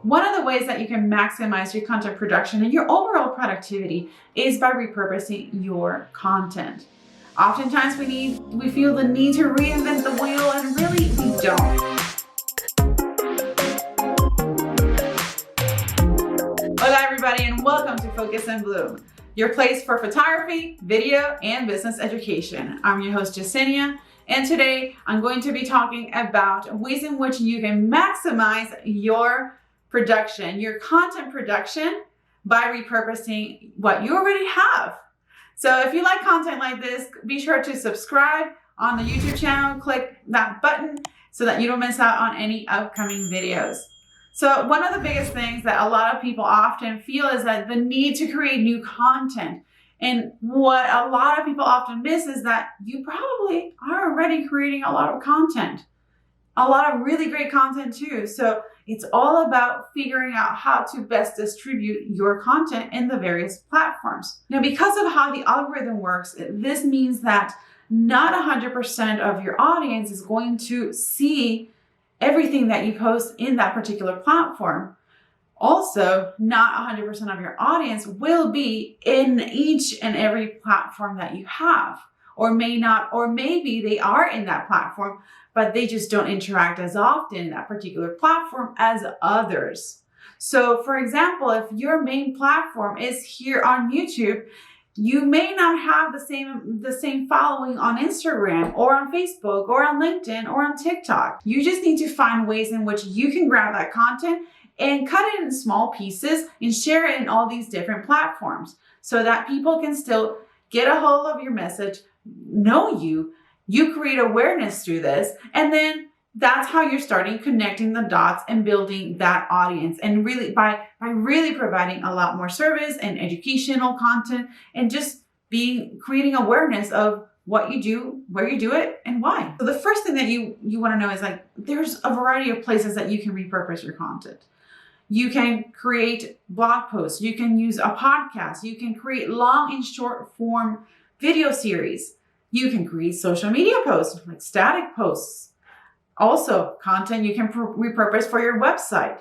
One of the ways that you can maximize your content production and your overall productivity is by repurposing your content. Oftentimes we feel the need to reinvent the wheel, and really we don't. Hola everybody, and welcome to Focus and Bloom, your place for photography, video, and business education. I'm your host, Jasenia, and today I'm going to be talking about ways in which you can maximize your production, your content production, by repurposing what you already have. So if you like content like this, be sure to subscribe on the YouTube channel, click that button so that you don't miss out on any upcoming videos. So one of the biggest things that a lot of people often feel is that the need to create new content. And what a lot of people often miss is that you probably are already creating a lot of content, a lot of really great content too. So it's all about figuring out how to best distribute your content in the various platforms. Now, because of how the algorithm works, this means that not 100% of your audience is going to see everything that you post in that particular platform. Also, not 100% of your audience will be in each and every platform that you have, or may not, or maybe they are in that platform, but they just don't interact as often in that particular platform as others. So for example, if your main platform is here on YouTube, you may not have the same following on Instagram or on Facebook or on LinkedIn or on TikTok. You just need to find ways in which you can grab that content and cut it in small pieces and share it in all these different platforms so that people can still get a hold of your message, know you create awareness through this, and then that's how you're starting connecting the dots and building that audience. And really by really providing a lot more service and educational content and just creating awareness of what you do, where you do it, and why. So the first thing that you want to know is there's a variety of places that you can repurpose your content. You can create blog posts, you can use a podcast, you can create long and short form video series. You can create social media posts, like static posts. Also, content you can repurpose for your website.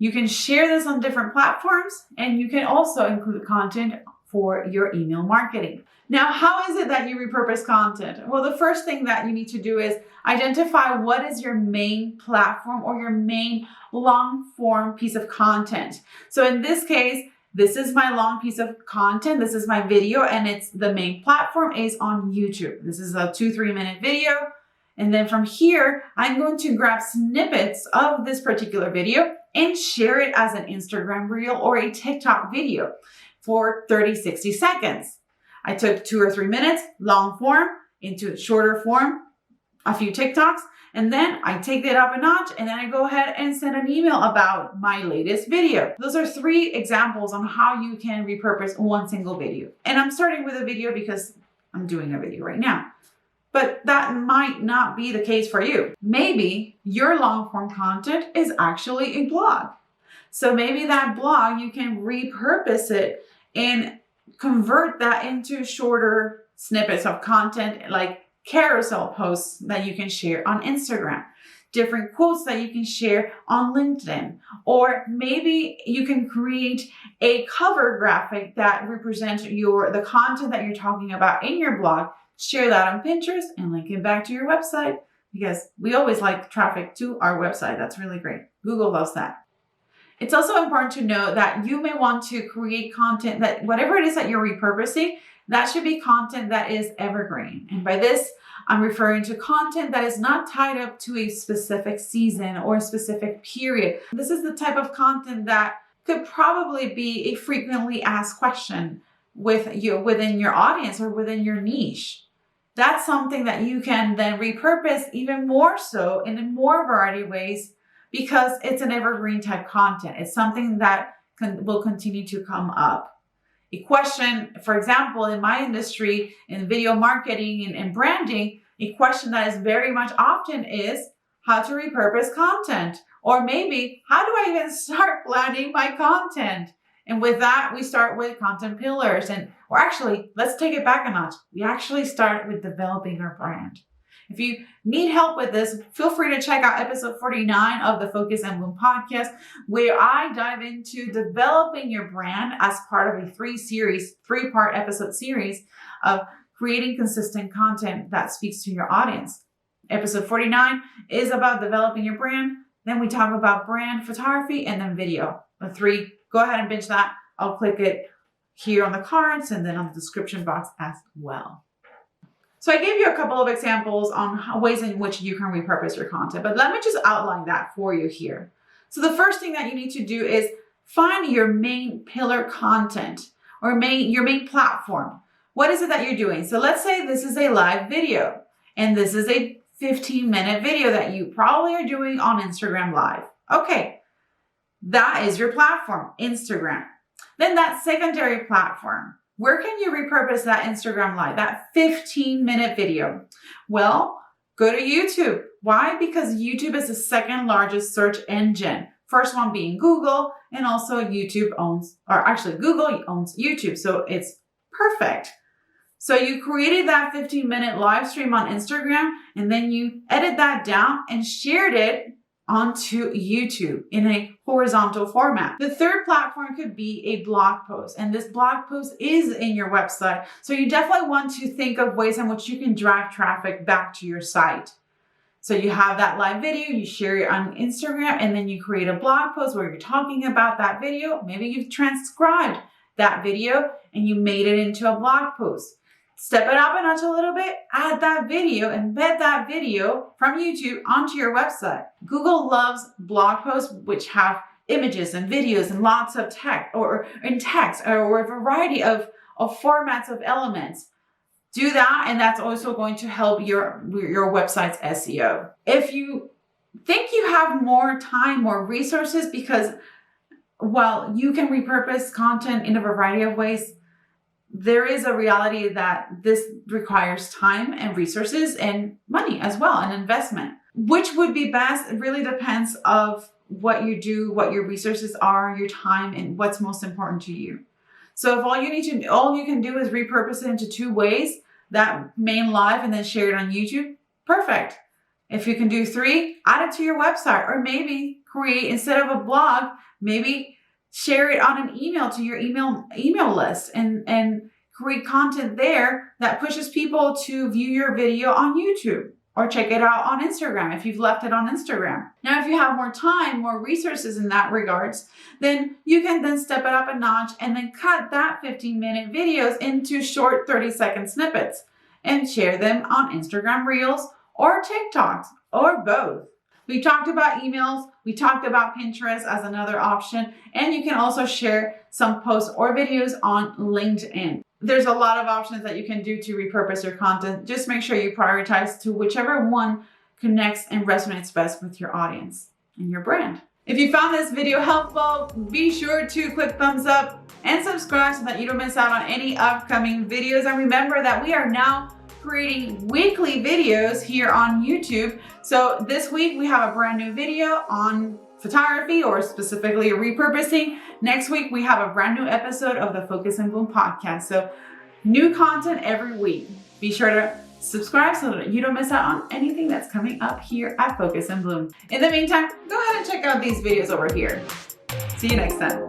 You can share this on different platforms, and you can also include content for your email marketing. Now, how is it that you repurpose content? Well, the first thing that you need to do is identify what is your main platform or your main long form piece of content. So in this case, this is my long piece of content. This is my video, and the main platform is on YouTube. This is a 2-3 minute video. And then from here, I'm going to grab snippets of this particular video and share it as an Instagram reel or a TikTok video for 30-60 seconds. I took 2 or 3 minutes, long form, into shorter form, a few TikToks, and then I take it up a notch, and then I go ahead and send an email about my latest video. Those are 3 examples on how you can repurpose one single video. And I'm starting with a video because I'm doing a video right now. But that might not be the case for you. Maybe your long form content is actually a blog. So maybe that blog, you can repurpose it and convert that into shorter snippets of content, like carousel posts that you can share on Instagram, different quotes that you can share on LinkedIn, or maybe you can create a cover graphic that represents the content that you're talking about in your blog, share that on Pinterest and link it back to your website, because we always like traffic to our website. That's really great. Google loves that. It's also important to know that you may want to create content that whatever it is that you're repurposing, that should be content that is evergreen. And by this, I'm referring to content that is not tied up to a specific season or a specific period. This is the type of content that could probably be a frequently asked question within your audience or within your niche. That's something that you can then repurpose even more so in a more variety of ways, because it's an evergreen type content. It's something that will continue to come up. A question, for example, in my industry, in video marketing and branding, a question that is very much often is how to repurpose content, or maybe how do I even start planning my content? And with that, we start with content pillars, or actually, let's take it back a notch. We actually start with developing our brand. If you need help with this, feel free to check out episode 49 of the Focus and Bloom podcast, where I dive into developing your brand as part of a three-part episode series of creating consistent content that speaks to your audience. Episode 49 is about developing your brand. Then we talk about brand photography and then video. The three, go ahead and binge that. I'll click it here on the cards and then on the description box as well. So I gave you a couple of examples on ways in which you can repurpose your content, but let me just outline that for you here. So the first thing that you need to do is find your main pillar content or your main platform. What is it that you're doing? So let's say this is a live video and this is a 15-minute video that you probably are doing on Instagram Live. Okay, that is your platform, Instagram. Then that secondary platform, where can you repurpose that Instagram Live, that 15-minute video? Well, go to YouTube. Why? Because YouTube is the second largest search engine. First one being Google, and also Google owns YouTube, so it's perfect. So you created that 15-minute live stream on Instagram, and then you edit that down and shared it onto YouTube in a horizontal format. The third platform could be a blog post, and this blog post is in your website. So you definitely want to think of ways in which you can drive traffic back to your site. So you have that live video, you share it on Instagram, and then you create a blog post where you're talking about that video. Maybe you've transcribed that video and you made it into a blog post. Step it up a notch a little bit, add that video, embed that video from YouTube onto your website. Google loves blog posts which have images and videos and lots of text or a variety of formats of elements. Do that, and that's also going to help your website's SEO. If you think you have more time, more resources, because while you can repurpose content in a variety of ways, there is a reality that this requires time and resources and money as well, and investment. Which would be best? It really depends of what you do, what your resources are, your time, and what's most important to you. So if all you can do is repurpose it into two ways, that main live and then share it on YouTube, perfect. If you can do three, add it to your website, or maybe create, instead of a blog, maybe share it on an email to your email list and create content there that pushes people to view your video on YouTube or check it out on Instagram if you've left it on Instagram. Now, if you have more time, more resources in that regards, then you can then step it up a notch and then cut that 15-minute videos into short 30-second snippets and share them on Instagram Reels or TikToks or both. We talked about emails, we talked about Pinterest as another option, and you can also share some posts or videos on LinkedIn. There's a lot of options that you can do to repurpose your content. Just make sure you prioritize to whichever one connects and resonates best with your audience and your brand. If you found this video helpful, be sure to click thumbs up and subscribe so that you don't miss out on any upcoming videos. And remember that we are now creating weekly videos here on YouTube. So this week we have a brand new video on photography, or specifically repurposing. Next week we have a brand new episode of the Focus and Bloom podcast. So new content every week. Be sure to subscribe so that you don't miss out on anything that's coming up here at Focus and Bloom. In the meantime, go ahead and check out these videos over here. See you next time.